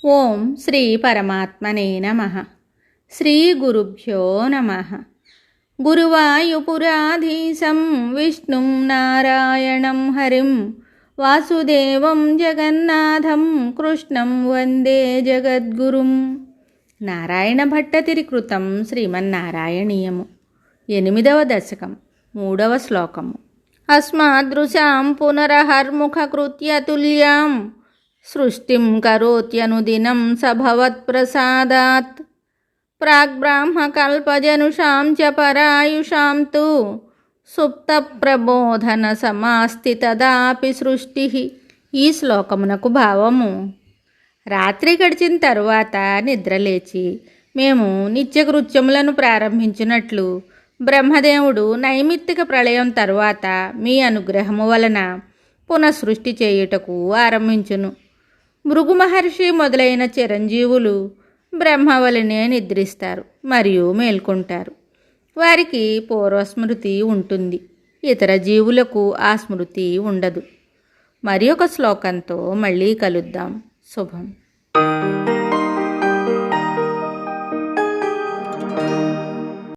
ఓం శ్రీ పరమాత్మనే నమః. శ్రీ గురుభ్యో నమః. గురువాయుపురాధీశం విష్ణుం నారాయణం హరిం వాసుదేవం జగన్నాథం కృష్ణం వందే జగద్గురుం. నారాయణ భట్టతిరి కృతం శ్రీమన్నారాయణీయము. 8వ దశకం 3వ శ్లోకము. అస్మాదృశాం పునరహర్ముఖకృత్యతుల్యాం సృష్టిం కరోత్యనుదినం సభవత్ప్రసాదాత్ ప్రాగ్బ్రాహ్మకల్పజనుషాం చ పరాయుషాం తు సుప్తప్రబోధన సమాస్తి తదాపి సృష్టి. ఈ శ్లోకమునకు భావము: రాత్రి గడిచిన తరువాత నిద్రలేచి మేము నిత్యకృత్యములను ప్రారంభించినట్లు బ్రహ్మదేవుడు నైమిత్తిక ప్రళయం తరువాత మీ అనుగ్రహము వలన పునఃసృష్టి చేయుటకు ఆరంభించును. భృగు మహర్షి మొదలైన చిరంజీవులు బ్రహ్మ వలనే నిద్రిస్తారు మరియు మేల్కొంటారు. వారికి పూర్వస్మృతి ఉంటుంది, ఇతర జీవులకు ఆ స్మృతి ఉండదు. మరి ఒక శ్లోకంతో మళ్ళీ కలుద్దాం. శుభం.